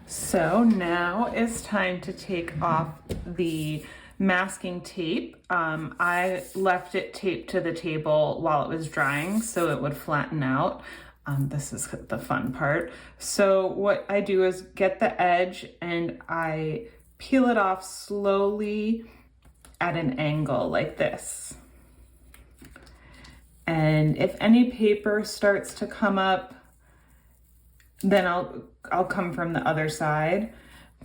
So now it's time to take off the masking tape. I left it taped to the table while it was drying so it would flatten out. This is the fun part. So what I do is get the edge and I peel it off slowly at an angle like this. And if any paper starts to come up, then I'll come from the other side.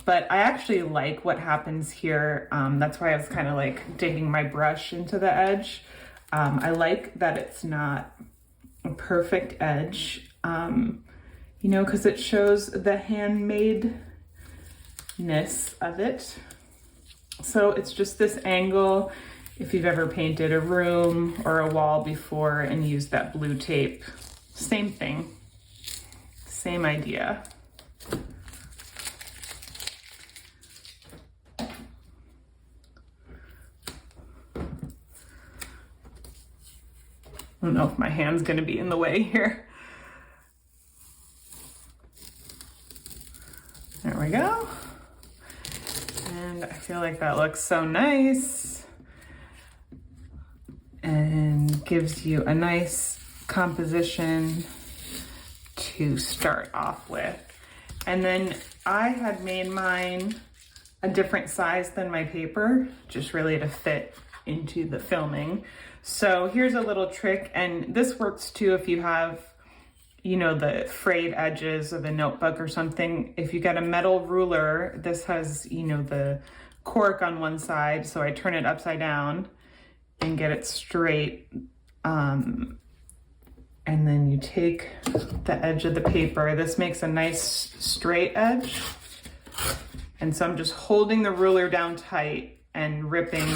But I actually like what happens here. That's why I was kind of like digging my brush into the edge. I like that it's not a perfect edge, you know, because it shows the handmadeness of it. So it's just this angle. If you've ever painted a room or a wall before and used that blue tape, same thing. Same idea. I don't know if my hand's gonna be in the way here. There we go. And I feel like that looks so nice and gives you a nice composition to start off with. And then I had made mine a different size than my paper, just really to fit into the filming. So here's a little trick, and this works too if you have, you know, the frayed edges of a notebook or something. If you get a metal ruler, this has, you know, the cork on one side, so I turn it upside down and get it straight. And then you take the edge of the paper. This makes a nice straight edge. And so I'm just holding the ruler down tight and ripping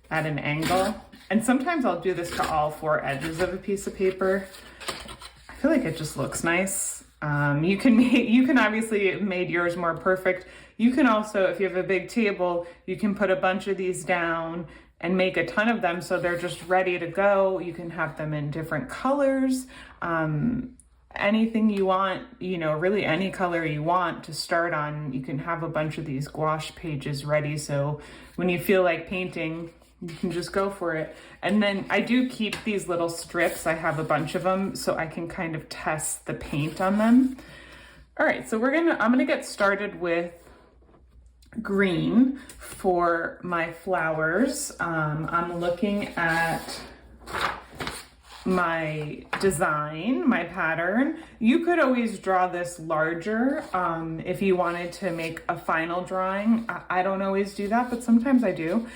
at an angle. And sometimes I'll do this to all four edges of a piece of paper. I feel like it just looks nice. You can obviously make yours more perfect. You can also, if you have a big table, you can put a bunch of these down and make a ton of them so they're just ready to go. You can have them in different colors, anything you want, you know, really any color you want to start on. You can have a bunch of these gouache pages ready, so when you feel like painting, you can just go for it. And then I do keep these little strips. I have a bunch of them so I can kind of test the paint on them. All right, so I'm gonna get started with green for my flowers. I'm looking at my design, my pattern. You could always draw this larger if you wanted to make a final drawing. I don't always do that, but sometimes I do.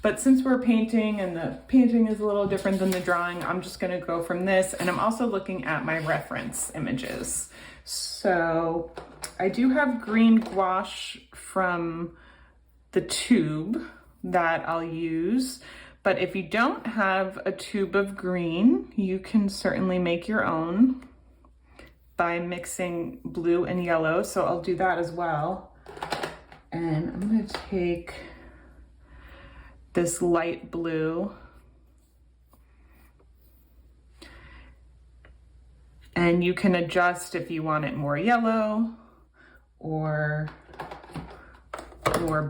But since we're painting and the painting is a little different than the drawing, I'm just gonna go from this. And I'm also looking at my reference images. So I do have green gouache from the tube that I'll use, but if you don't have a tube of green, you can certainly make your own by mixing blue and yellow. So I'll do that as well. And I'm gonna take this light blue and you can adjust if you want it more yellow or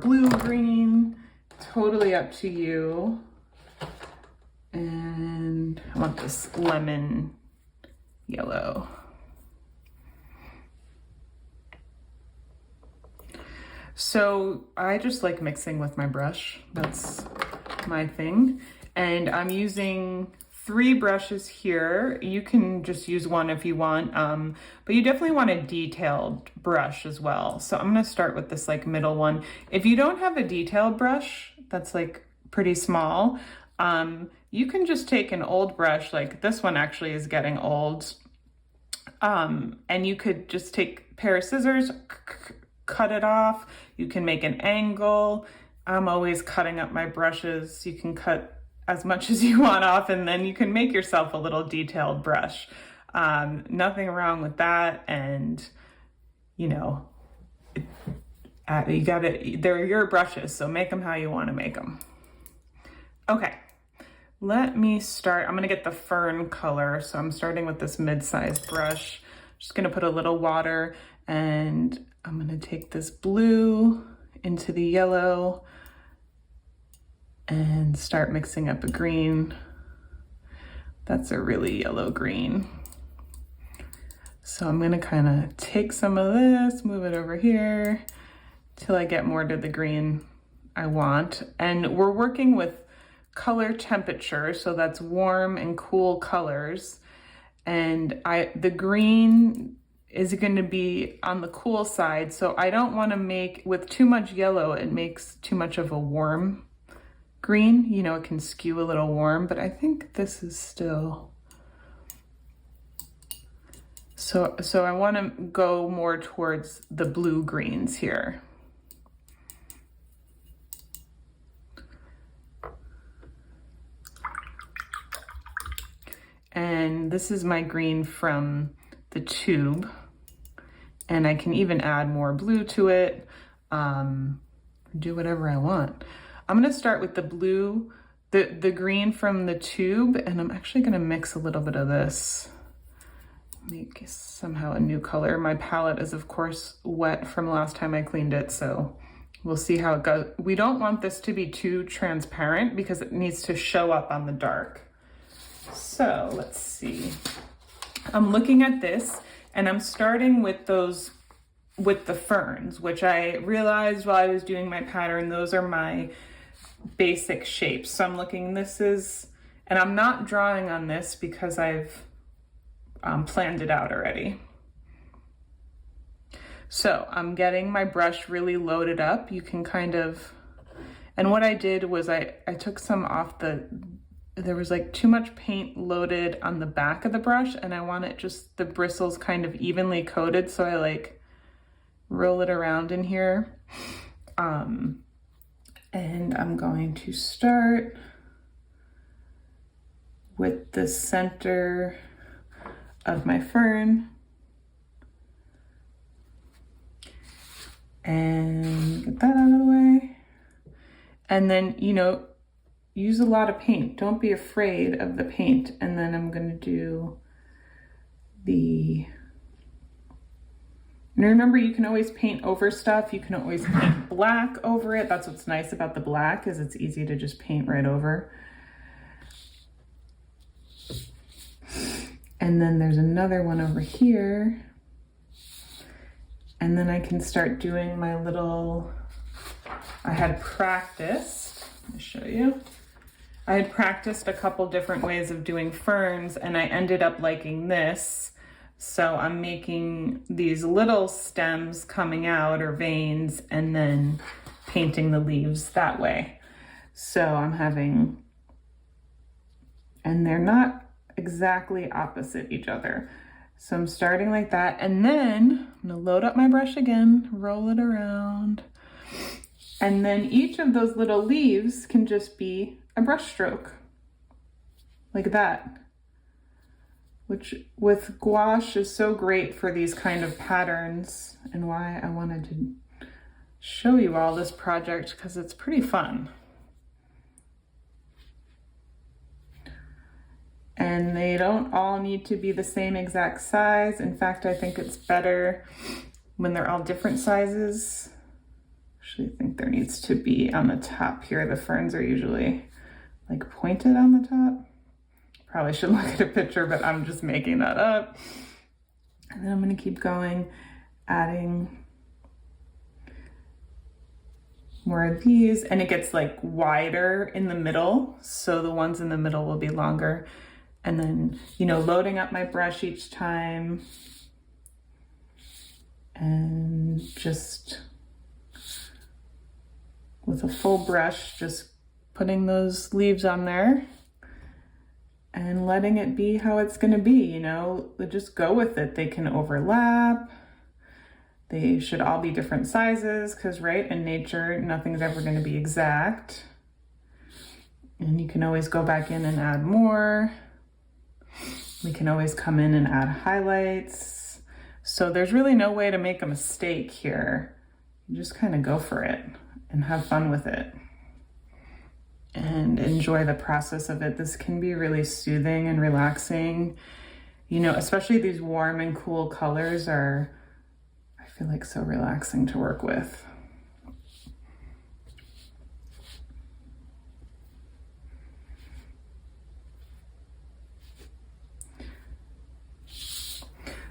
blue green, totally up to you. And I want this lemon yellow. So I just like mixing with my brush. That's my thing. And I'm using 3 brushes here. You can just use one if you want, but you definitely want a detailed brush as well. So I'm gonna start with this like middle one. If you don't have a detailed brush that's like pretty small, you can just take an old brush, like this one actually is getting old, and you could just take a pair of scissors, cut it off. You can make an angle. I'm always cutting up my brushes. You can cut as much as you want off, and then you can make yourself a little detailed brush. Nothing wrong with that. And you know, they're your brushes, so make them how you want to make them. Okay, let me start. I'm gonna get the fern color. So I'm starting with this mid-sized brush. Just gonna put a little water And I'm gonna take this blue into the yellow and start mixing up a green. That's a really yellow green. So I'm gonna kind of take some of this, move it over here till I get more to the green I want. And we're working with color temperature, so that's warm and cool colors. And the green is going to be on the cool side, so I don't want to make, with too much yellow, it makes too much of a warm green. You know, it can skew a little warm, but I think this is still... So I want to go more towards the blue greens here. And this is my green from the tube. And I can even add more blue to it, do whatever I want. I'm gonna start with the blue, the green from the tube, and I'm actually gonna mix a little bit of this, make somehow a new color. My palette is of course wet from last time I cleaned it, so we'll see how it goes. We don't want this to be too transparent because it needs to show up on the dark. So let's see. I'm looking at this and I'm starting with the ferns, which I realized while I was doing my pattern, those are my basic shapes. So I'm looking, and I'm not drawing on this because I've planned it out already. So I'm getting my brush really loaded up. You can kind of, and what I did was I took some off there was like too much paint loaded on the back of the brush, and I want it just the bristles kind of evenly coated, so I like roll it around in here. And I'm going to start with the center of my fern and get that out of the way. And then, you know, use a lot of paint. Don't be afraid of the paint. And then I'm gonna do and remember, you can always paint over stuff. You can always paint black over it. That's what's nice about the black, is it's easy to just paint right over. And then there's another one over here. And then I can start doing my little, I had practiced, let me show you. I had practiced a couple different ways of doing ferns, and I ended up liking this. So I'm making these little stems coming out, or veins, and then painting the leaves that way. So I'm having, and they're not exactly opposite each other. So I'm starting like that, and then I'm gonna load up my brush again, roll it around, and then each of those little leaves can just be a brush stroke, like that, which with gouache is so great for these kind of patterns, and why I wanted to show you all this project, because it's pretty fun. And they don't all need to be the same exact size. In fact, I think it's better when they're all different sizes. Actually, I think there needs to be on the top here. The ferns are usually like pointed on the top. Probably should look at a picture, but I'm just making that up. And then I'm gonna keep going, adding more of these, and it gets like wider in the middle, so the ones in the middle will be longer. And then, you know, loading up my brush each time and just with a full brush, just putting those leaves on there and letting it be how it's gonna be, you know, just go with it. They can overlap. They should all be different sizes, because right, in nature, nothing's ever gonna be exact. And you can always go back in and add more. We can always come in and add highlights. So there's really no way to make a mistake here. You just kind of go for it and have fun with it and enjoy the process of it. This can be really soothing and relaxing. You know, especially these warm and cool colors I feel like so relaxing to work with.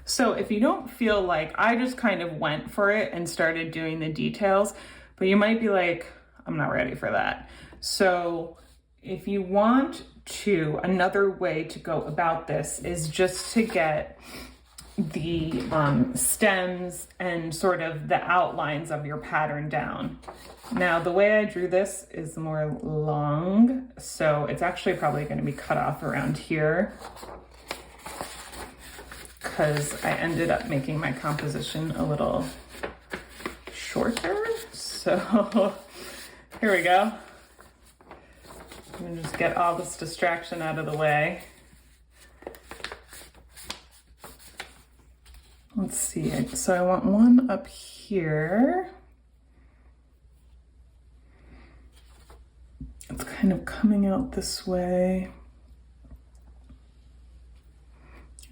So if you don't feel like, I just kind of went for it and started doing the details, but you might be like, I'm not ready for that. So if you want to, another way to go about this is just to get the stems and sort of the outlines of your pattern down. Now, the way I drew this is more long, so it's actually probably going to be cut off around here, because I ended up making my composition a little shorter. So here we go. I'm gonna just get all this distraction out of the way. Let's see, so I want one up here. It's kind of coming out this way.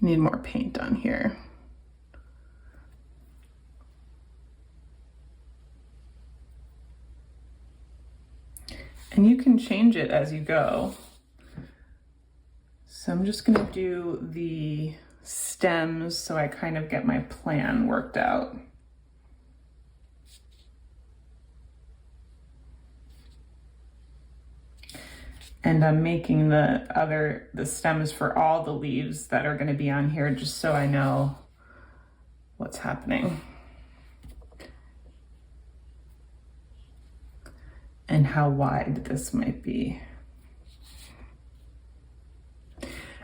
Need more paint on here. And you can change it as you go. So I'm just gonna do the stems so I kind of get my plan worked out. And I'm making the stems for all the leaves that are going to be on here, just so I know what's happening and how wide this might be.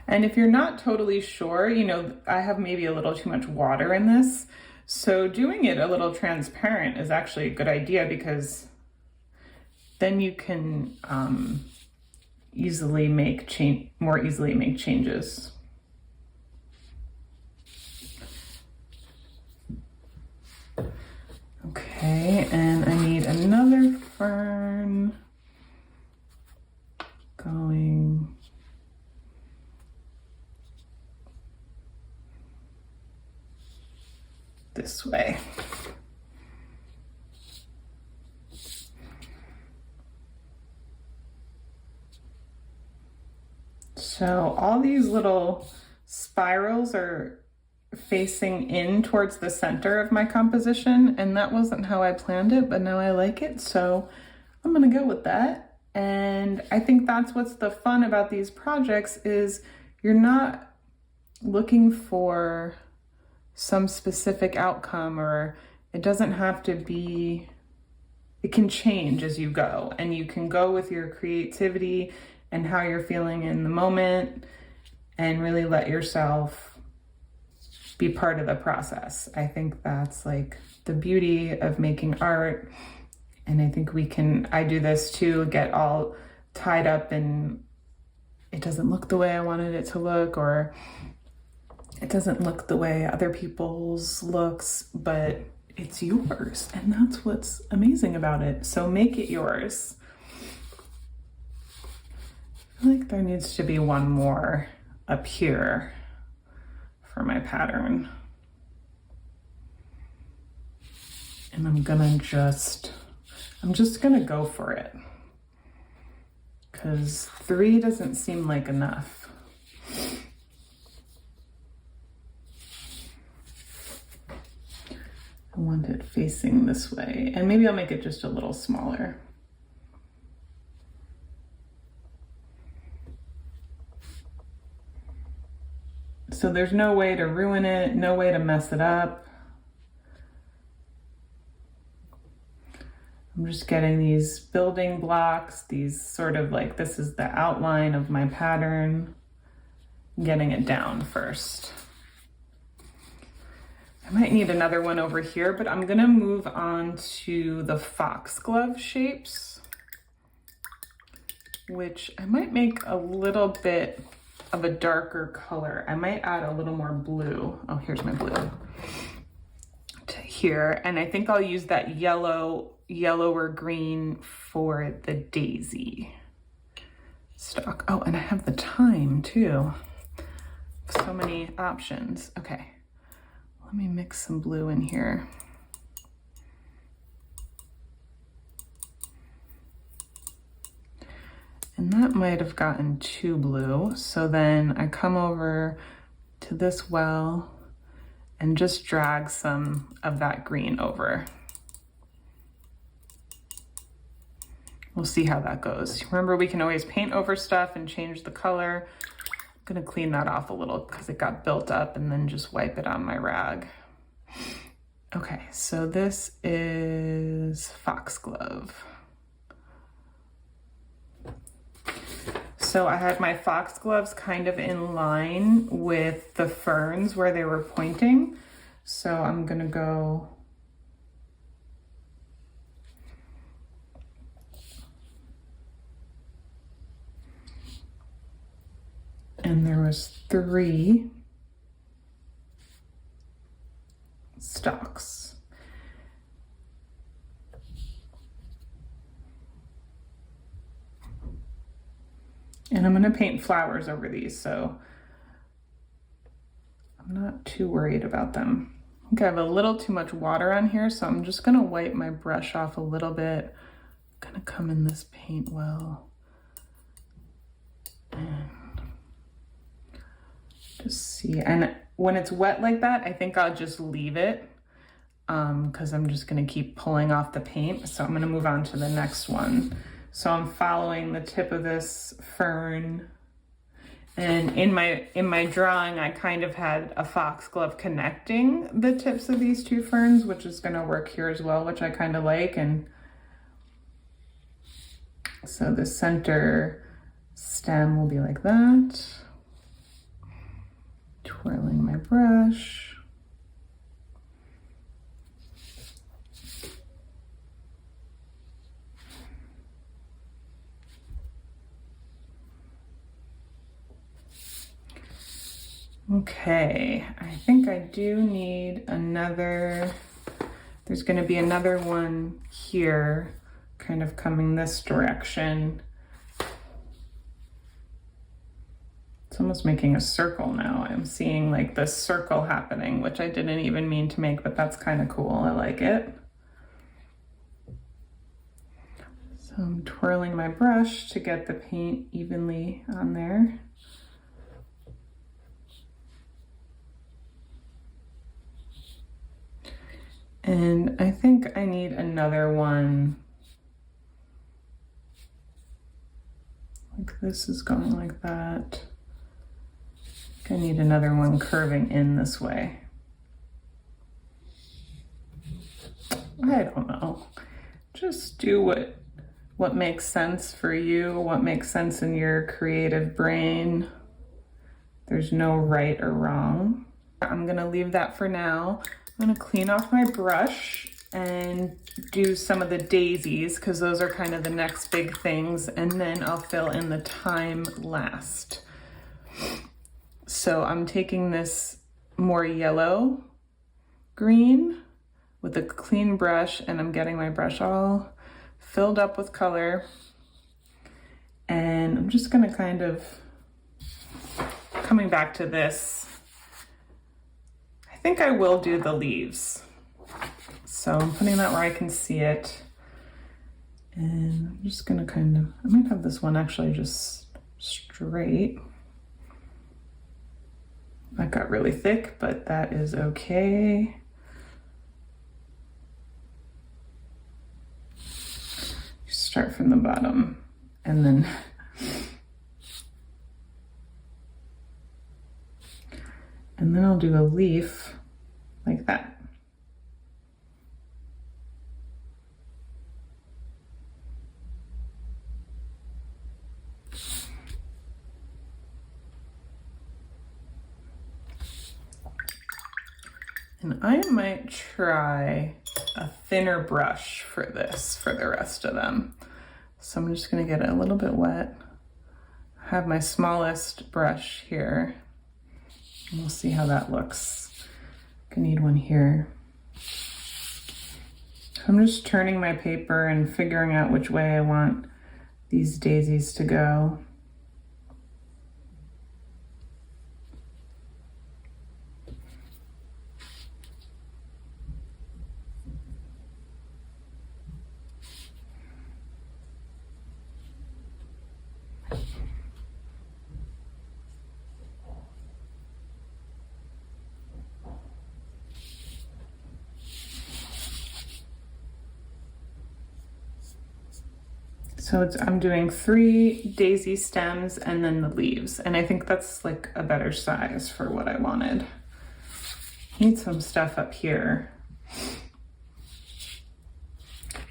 And if you're not totally sure, you know, I have maybe a little too much water in this, so doing it a little transparent is actually a good idea, because then you can more easily make changes. Okay, and I need another fern going this way. So all these little spirals are facing in towards the center of my composition, and that wasn't how I planned it, but now I like it, so I'm gonna go with that. And I think that's what's the fun about these projects, is you're not looking for some specific outcome, or it doesn't have to be, it can change as you go, and you can go with your creativity and how you're feeling in the moment, and really let yourself be part of the process. I think that's like the beauty of making art. And I think I do this too, get all tied up and it doesn't look the way I wanted it to look, or it doesn't look the way other people's looks, but it's yours. And that's what's amazing about it. So make it yours. I feel like there needs to be one more up here for my pattern. And I'm just gonna go for it, because 3 doesn't seem like enough. I want it facing this way, and maybe I'll make it just a little smaller. So there's no way to ruin it, no way to mess it up. I'm just getting these building blocks, these sort of like, this is the outline of my pattern, getting it down first. I might need another one over here, but I'm gonna move on to the foxglove shapes, which I might make a little bit of a darker color. I might add a little more blue. Oh, here's my blue to here. And I think I'll use that yellower green for the daisy stalk. Oh, and I have the thyme too. So many options. Okay, let me mix some blue in here. And that might have gotten too blue. So then I come over to this well and just drag some of that green over. We'll see how that goes. Remember, we can always paint over stuff and change the color. I'm gonna clean that off a little because it got built up, and then just wipe it on my rag. Okay, so this is foxglove. So I had my foxgloves kind of in line with the ferns where they were pointing. So I'm gonna go and there was 3 stalks. And I'm gonna paint flowers over these, so I'm not too worried about them. I think I have a little too much water on here, so I'm just gonna wipe my brush off a little bit. I'm gonna come in this paint well and just see. And when it's wet like that, I think I'll just leave it because I'm just gonna keep pulling off the paint. So I'm gonna move on to the next one. So I'm following the tip of this fern, and in my drawing, I kind of had a foxglove connecting the tips of these 2 ferns, which is gonna work here as well, which I kind of like. And so the center stem will be like that. Twirling my brush. Okay, I think I do need another, there's gonna be another one here, kind of coming this direction. It's almost making a circle now. I'm seeing like this circle happening, which I didn't even mean to make, but that's kind of cool. I like it. So I'm twirling my brush to get the paint evenly on there. And I think I need another one. Like this is going like that. I think I need another one curving in this way. I don't know. Just do what makes sense for you, what makes sense in your creative brain. There's no right or wrong. I'm gonna leave that for now. I'm gonna clean off my brush and do some of the daisies because those are kind of the next big things, and then I'll fill in the time last. So I'm taking this more yellow green with a clean brush, and I'm getting my brush all filled up with color, and I'm just gonna kind of coming back to this. I think I will do the leaves. So I'm putting that where I can see it. And I'm just gonna kind of, I might have this one actually just straight. That got really thick, but that is okay. Start from the bottom and then I'll do a leaf like that. And I might try a thinner brush for this, for the rest of them. So I'm just gonna get it a little bit wet. I have my smallest brush here. And we'll see how that looks. I need one here. I'm just turning my paper and figuring out which way I want these daisies to go. So I'm doing 3 daisy stems and then the leaves. And I think that's like a better size for what I wanted. Need some stuff up here.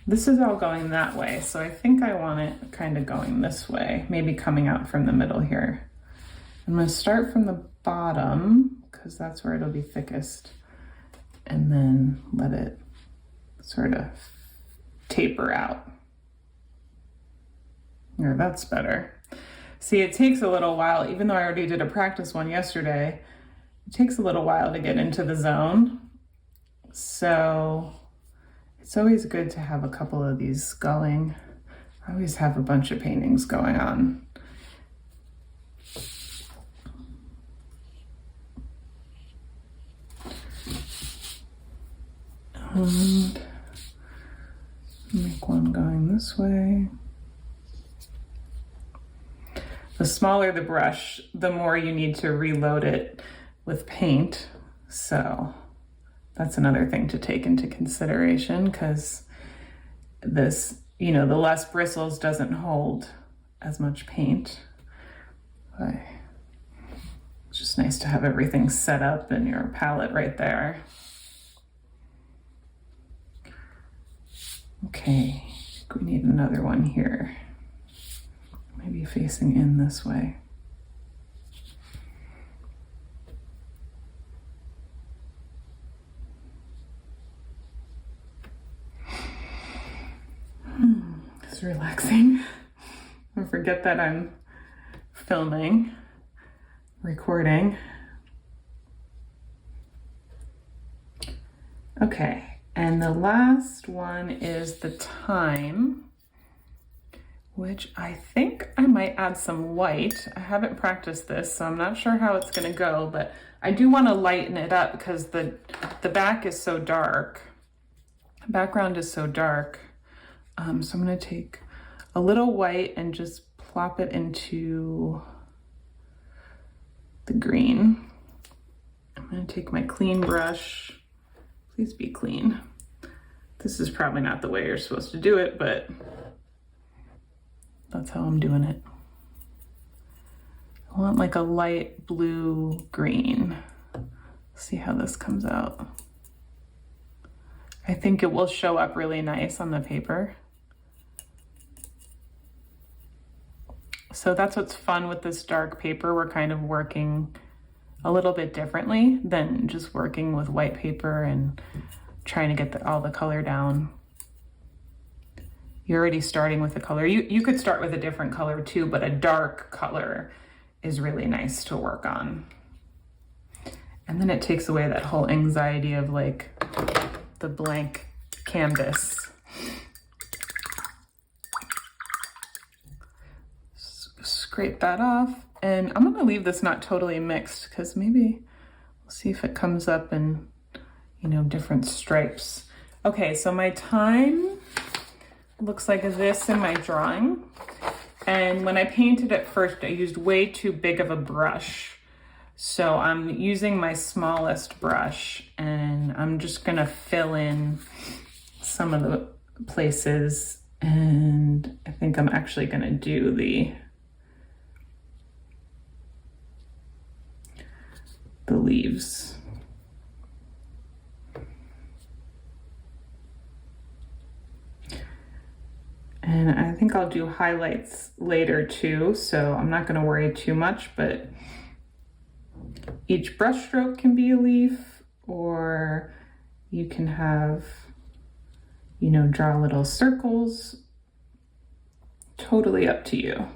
This is all going that way, so I think I want it kind of going this way, maybe coming out from the middle here. I'm gonna start from the bottom, because that's where it'll be thickest, and then let it sort of taper out. Or that's better. See, it takes a little while, even though I already did a practice one yesterday, it takes a little while to get into the zone. So it's always good to have a couple of these going. I always have a bunch of paintings going on. And make one going this way. The smaller the brush, the more you need to reload it with paint. So that's another thing to take into consideration, because this, you know, the less bristles doesn't hold as much paint. But it's just nice to have everything set up in your palette right there. Okay, we need another one here. Maybe facing in this way. It's relaxing. I forget that I'm filming, recording. Okay, and the last one is the thyme, which I think I might add some white. I haven't practiced this, so I'm not sure how it's gonna go, but I do wanna lighten it up because the back is so dark. The background is so dark. So I'm gonna take a little white and just plop it into the green. I'm gonna take my clean brush. Please be clean. This is probably not the way you're supposed to do it, but that's how I'm doing it. I want like a light blue green. See how this comes out. I think it will show up really nice on the paper. So that's what's fun with this dark paper. We're kind of working a little bit differently than just working with white paper and trying to get all the color down. You're already starting with the color. You could start with a different color too, but a dark color is really nice to work on. And then it takes away that whole anxiety of like the blank canvas. Scrape that off, and I'm gonna leave this not totally mixed because maybe we'll see if it comes up in, you know, different stripes. Okay, so my thyme looks like this in my drawing, and when I painted it first, I used way too big of a brush. So I'm using my smallest brush, and I'm just gonna fill in some of the places, and I think I'm actually gonna do the leaves. And I think I'll do highlights later too, so I'm not going to worry too much, but each brush stroke can be a leaf, or you can have, you know, draw little circles. Totally up to you.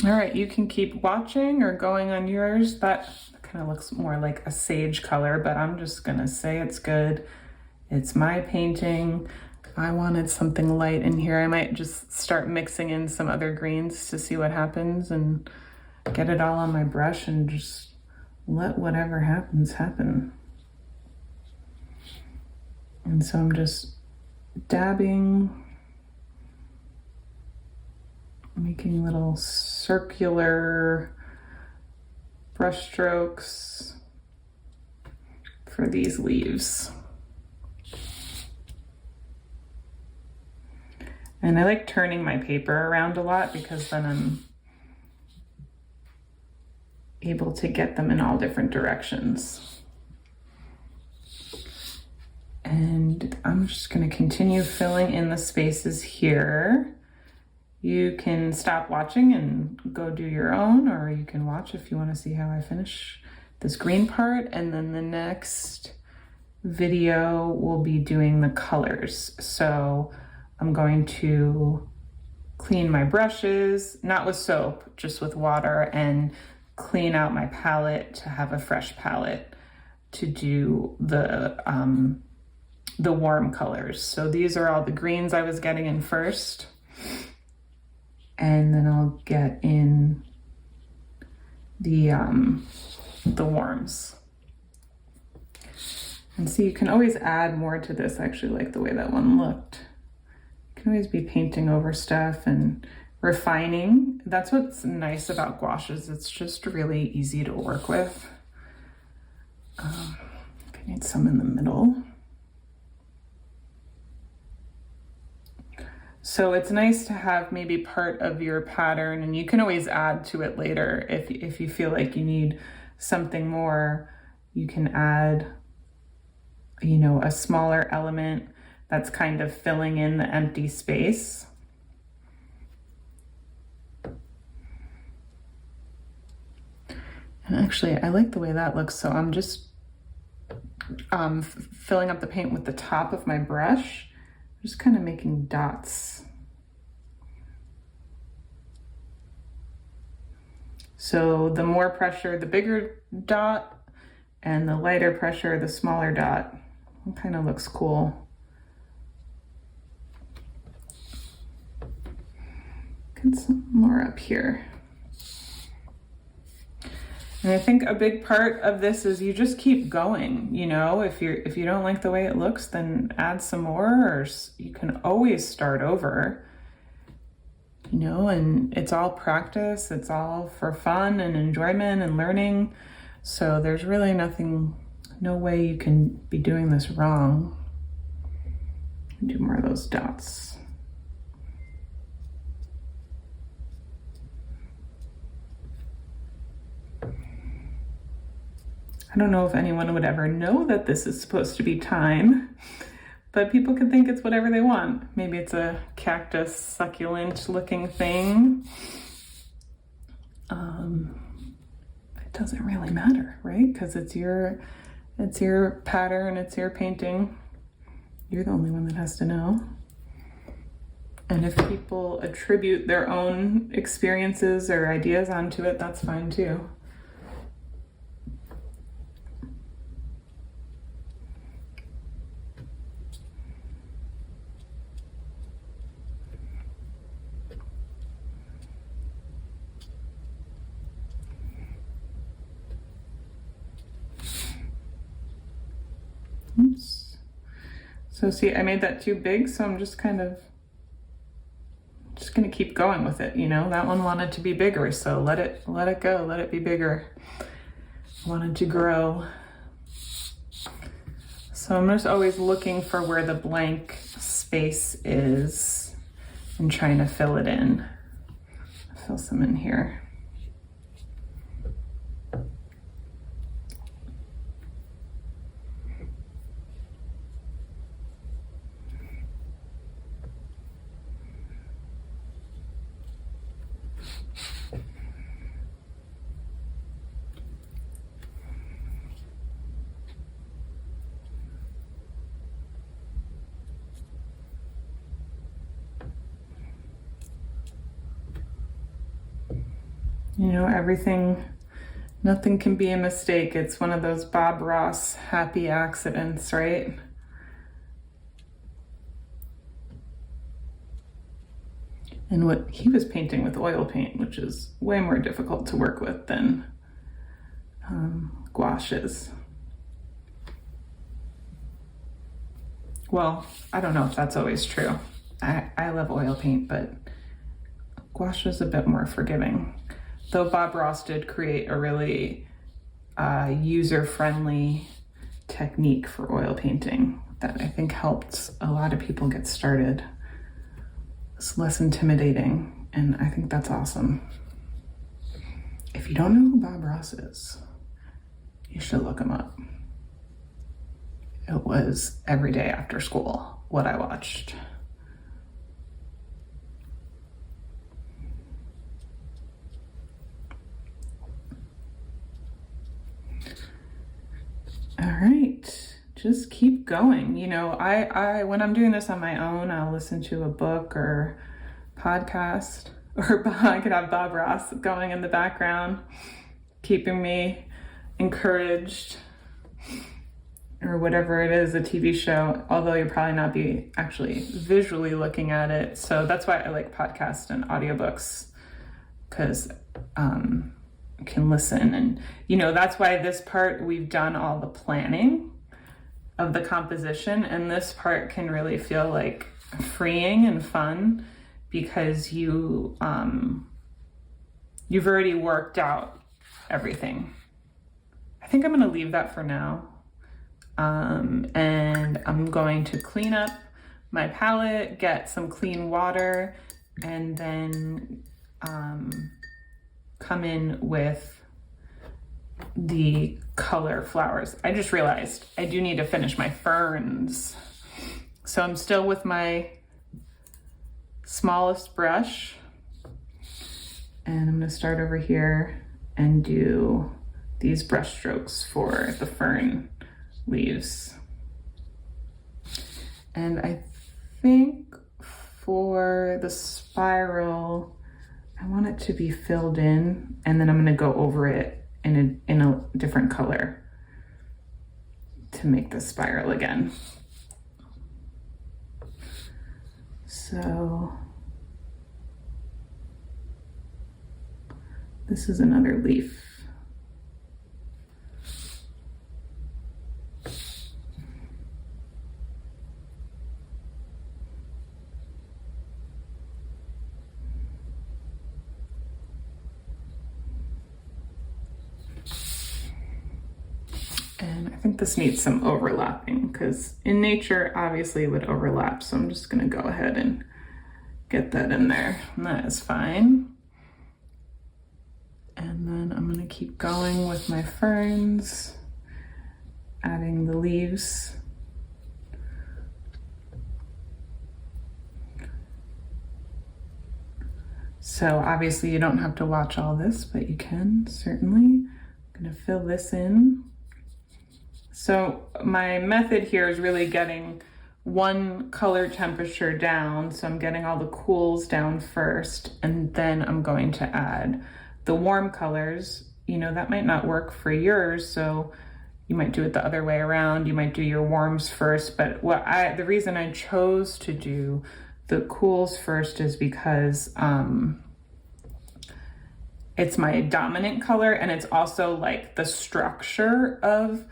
All right, you can keep watching or going on yours. That kind of looks more like a sage color, but I'm just gonna say it's good. It's my painting. I wanted something light in here. I might just start mixing in some other greens to see what happens and get it all on my brush and just let whatever happens happen. And so I'm just dabbing making little circular brush strokes for these leaves. And I like turning my paper around a lot because then I'm able to get them in all different directions. And I'm just going to continue filling in the spaces here. You can stop watching and go do your own, or you can watch if you want to see how I finish this green part. And then the next video will be doing the colors. So I'm going to clean my brushes, not with soap, just with water, and clean out my palette to have a fresh palette to do the warm colors. So these are all the greens I was getting in first. And then I'll get in the warms. And see, you can always add more to this. I actually like the way that one looked. You can always be painting over stuff and refining. That's what's nice about gouaches. It's just really easy to work with. I need some in the middle. So it's nice to have maybe part of your pattern, and you can always add to it later if you feel like you need something more. You can add, you know, a smaller element that's kind of filling in the empty space. And actually, I like the way that looks, so I'm just filling up the paint with the top of my brush, just kind of making dots. So the more pressure, the bigger dot, and the lighter pressure, the smaller dot. It kind of looks cool. Get some more up here. And I think a big part of this is you just keep going, you know, if you don't like the way it looks, then add some more, or you can always start over, you know, and it's all practice. It's all for fun and enjoyment and learning. So there's really no way you can be doing this wrong. Do more of those dots. I don't know if anyone would ever know that this is supposed to be thyme, but people can think it's whatever they want. Maybe it's a cactus succulent looking thing. It doesn't really matter, right? Because it's your pattern, it's your painting. You're the only one that has to know. And if people attribute their own experiences or ideas onto it, that's fine too. Oops. So see, I made that too big, so I'm just gonna keep going with it, you know. That one wanted to be bigger, so let it go, let it be bigger. I wanted to grow. So I'm just always looking for where the blank space is and trying to fill it in. Fill some in here. You know, nothing can be a mistake. It's one of those Bob Ross happy accidents, right? And what he was painting with oil paint, which is way more difficult to work with than gouaches. Well, I don't know if that's always true. I love oil paint, but Gouache is a bit more forgiving, though Bob Ross did create a really user-friendly technique for oil painting that I think helped a lot of people get started. It's less intimidating, and I think that's awesome. If you don't know who Bob Ross is, you should look him up. It was every day after school what I watched. All right, just keep going. You know, I when I'm doing this on my own, I'll listen to a book or podcast, or I could have Bob Ross going in the background, keeping me encouraged, or whatever it is, a TV show, although you'll probably not be actually visually looking at it. So that's why I like podcasts and audiobooks, because can listen. And you know, that's why this part we've done all the planning of the composition, and this part can really feel like freeing and fun because you've already worked out everything. I think I'm going to leave that for now, and I'm going to clean up my palette, get some clean water, and then come in with the color flowers. I just realized I do need to finish my ferns. So I'm still with my smallest brush, and I'm gonna start over here and do these brush strokes for the fern leaves. And I think for the spiral, I want it to be filled in, and then I'm gonna go over it in a different color to make the spiral again. So this is another leaf. And I think this needs some overlapping, because in nature, obviously it would overlap. So I'm just gonna go ahead and get that in there. And that is fine. And then I'm gonna keep going with my ferns, adding the leaves. So obviously you don't have to watch all this, but you can certainly. I'm gonna fill this in. So my method here is really getting one color temperature down. So I'm getting all the cools down first, and then I'm going to add the warm colors. You know, that might not work for yours, so you might do it the other way around. You might do your warms first, but the reason I chose to do the cools first is because it's my dominant color, and it's also like the structure of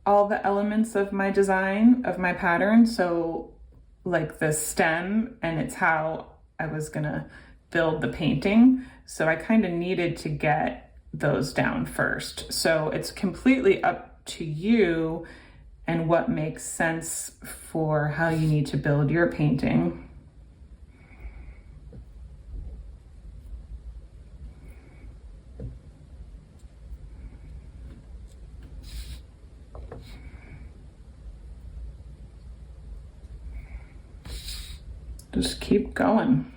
all the elements of my design, of my pattern. So like the stem, and it's how I was gonna build the painting. So I kind of needed to get those down first. So it's completely up to you and what makes sense for how you need to build your painting. Just keep going.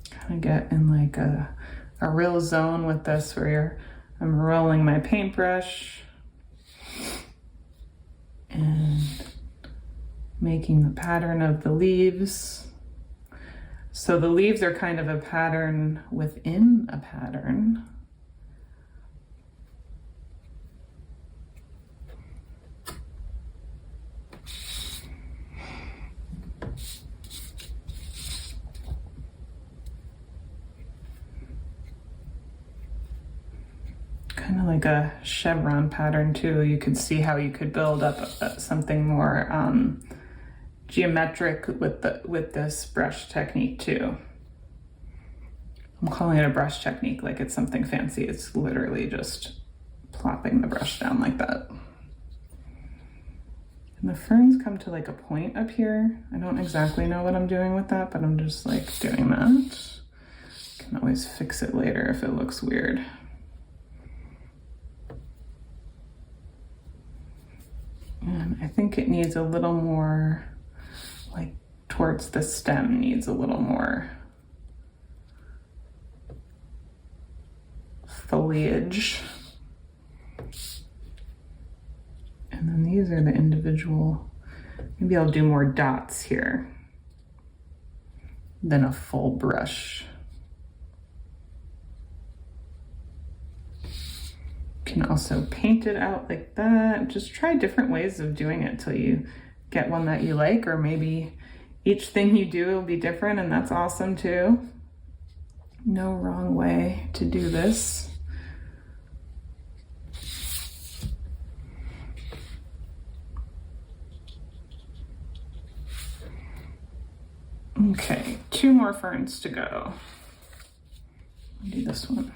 Kind of get in like a real zone with this, where I'm rolling my paintbrush and making the pattern of the leaves. So the leaves are kind of a pattern within a pattern. Kind of like a chevron pattern too. You could see how you could build up something more geometric with this brush technique too. I'm calling it a brush technique like it's something fancy. It's literally just plopping the brush down like that. And the ferns come to like a point up here. I don't exactly know what I'm doing with that, but I'm just like doing that. Can always fix it later if it looks weird. And I think it needs a little more, like towards the stem needs a little more foliage. And then these are the individual, maybe I'll do more dots here than a full brush. Can also paint it out like that. Just try different ways of doing it till you get one that you like, or maybe each thing you do will be different, and that's awesome too. No wrong way to do this. Okay, 2 more ferns to go. I'll do this one.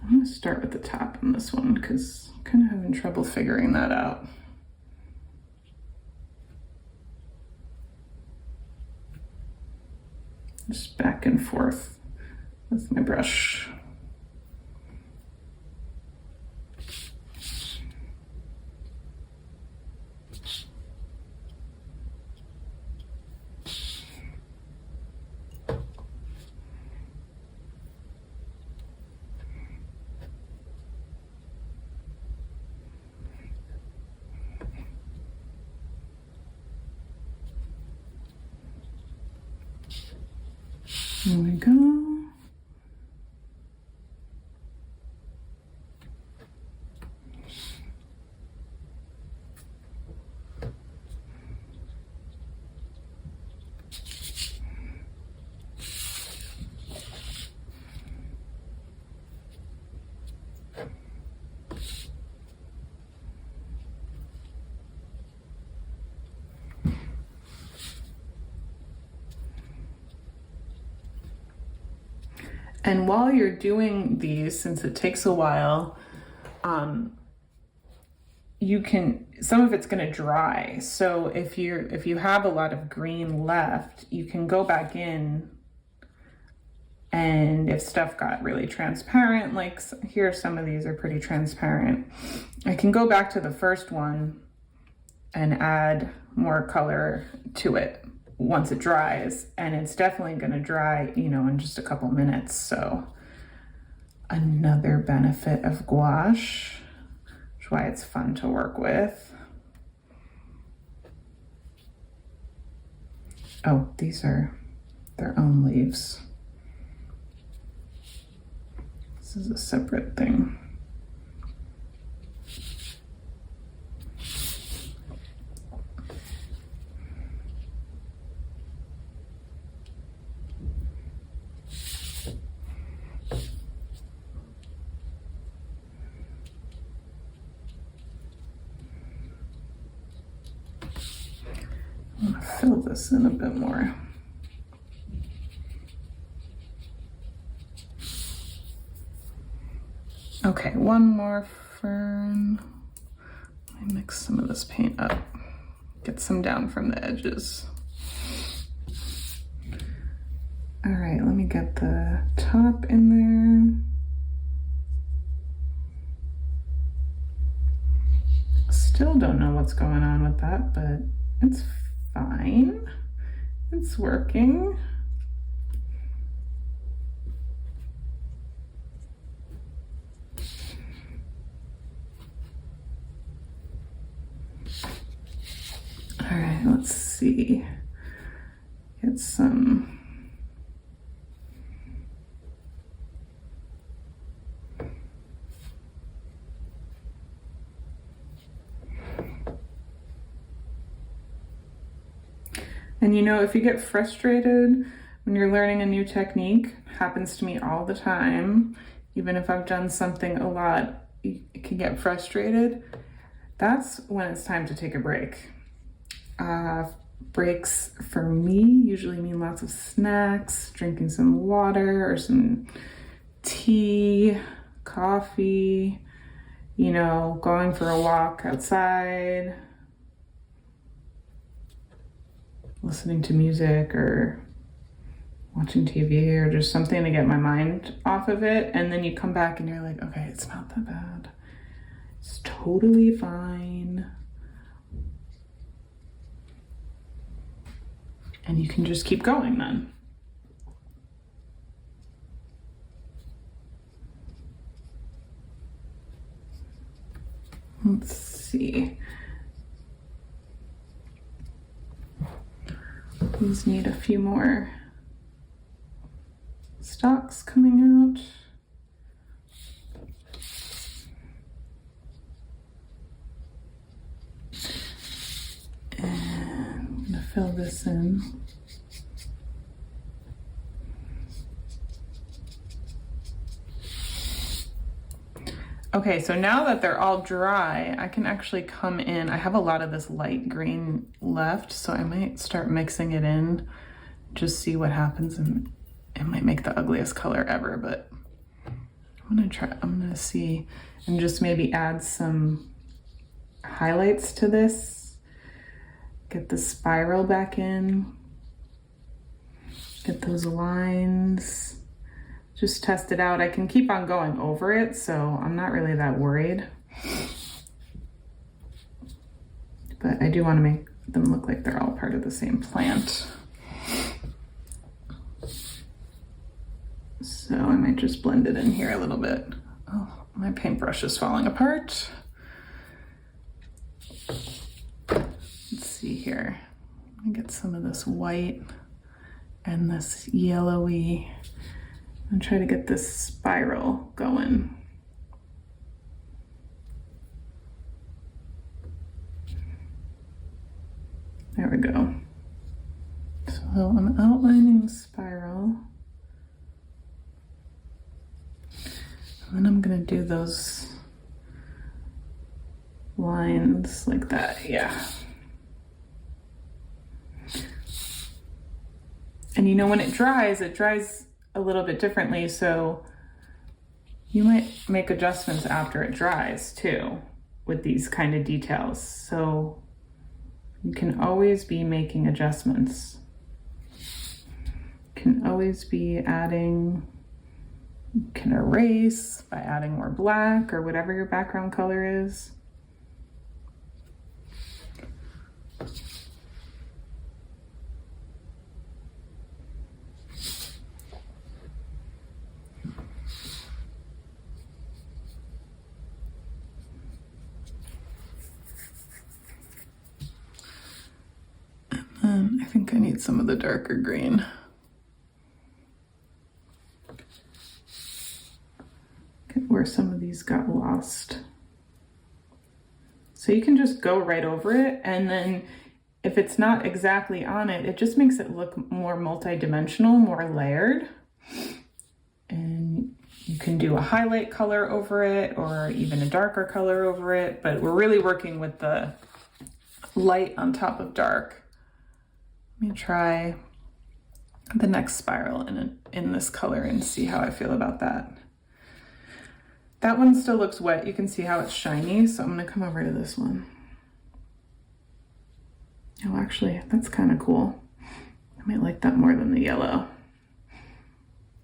I'm gonna start with the top on this one because I'm kind of having trouble figuring that out. Just back and forth with my brush. There we go. And while you're doing these, since it takes a while, you can, some of it's going to dry. So if you have a lot of green left, you can go back in, and if stuff got really transparent, like here, some of these are pretty transparent, I can go back to the first one and add more color to it once it dries, and it's definitely going to dry, you know, in just a couple minutes. So another benefit of gouache, which is why it's fun to work with. Oh, these are their own leaves. This is a separate thing. I'm gonna fill this in a bit more. Okay, one more fern. Let me mix some of this paint up. Get some down from the edges. All right, let me get the top in there. Still don't know what's going on with that, but it's fine. It's working. All right, let's see. Get some. And you know, if you get frustrated when you're learning a new technique, happens to me all the time, even if I've done something a lot, you can get frustrated. That's when it's time to take a break. Breaks for me usually mean lots of snacks, drinking some water or some tea, coffee, you know, going for a walk outside, listening to music or watching TV or just something to get my mind off of it. And then you come back and you're like, okay, it's not that bad. It's totally fine. And you can just keep going then. Let's see. These need a few more stalks coming out. And I'm gonna fill this in. Okay, so now that they're all dry, I can actually come in. I have a lot of this light green left, so I might start mixing it in, just see what happens, and it might make the ugliest color ever, but I'm gonna see, and just maybe add some highlights to this. Get the spiral back in, get those lines. Just test it out. I can keep on going over it, so I'm not really that worried. But I do want to make them look like they're all part of the same plant. So I might just blend it in here a little bit. Oh, my paintbrush is falling apart. Let's see here. Let me get some of this white and this yellowy and try to get this spiral going. There we go. So I'm outlining the spiral. And then I'm gonna do those lines like that, yeah. And you know, when it dries a little bit differently, so you might make adjustments after it dries too with these kind of details. So you can always be making adjustments. You can always be adding, you can erase by adding more black or whatever your background color is. I think I need some of the darker green. Okay, where some of these got lost. So you can just go right over it, and then if it's not exactly on it, it just makes it look more multi-dimensional, more layered. And you can do a highlight color over it or even a darker color over it, but we're really working with the light on top of dark. Let me try the next spiral in this color and see how I feel about that. That one still looks wet. You can see how it's shiny, so I'm gonna come over to this one. Oh, actually, that's kind of cool. I might like that more than the yellow.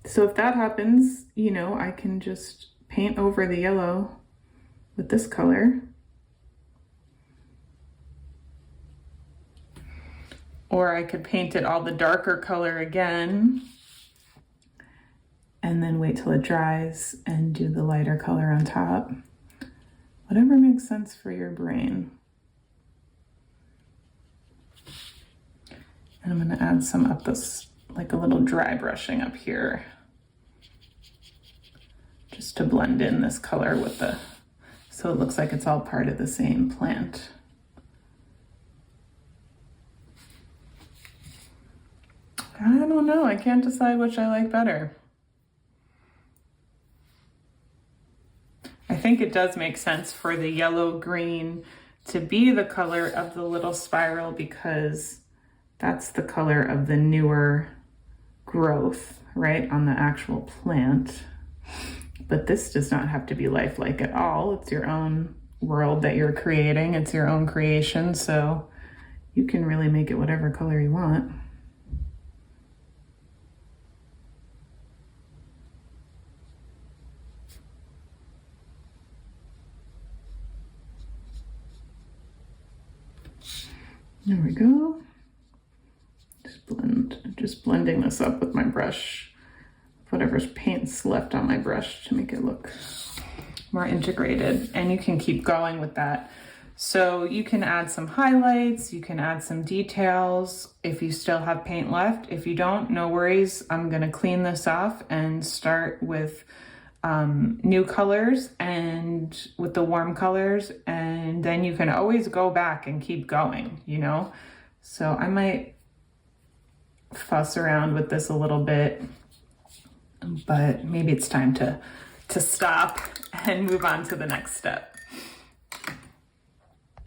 So if that happens, you know, I can just paint over the yellow with this color. Or I could paint it all the darker color again and then wait till it dries and do the lighter color on top. Whatever makes sense for your brain. And I'm gonna add some up this, like a little dry brushing up here, just to blend in this color with the, so it looks like it's all part of the same plant. I don't know, I can't decide which I like better. I think it does make sense for the yellow green to be the color of the little spiral because that's the color of the newer growth, right, on the actual plant. But this does not have to be lifelike at all. It's your own world that you're creating. It's your own creation, so you can really make it whatever color you want. There we go. Just blending this up with my brush. Whatever's paint's left on my brush to make it look more integrated. And you can keep going with that. So you can add some highlights, you can add some details if you still have paint left. If you don't, no worries. I'm gonna clean this off and start with new colors and with the warm colors, and then you can always go back and keep going, you know? So I might fuss around with this a little bit, but maybe it's time to stop and move on to the next step.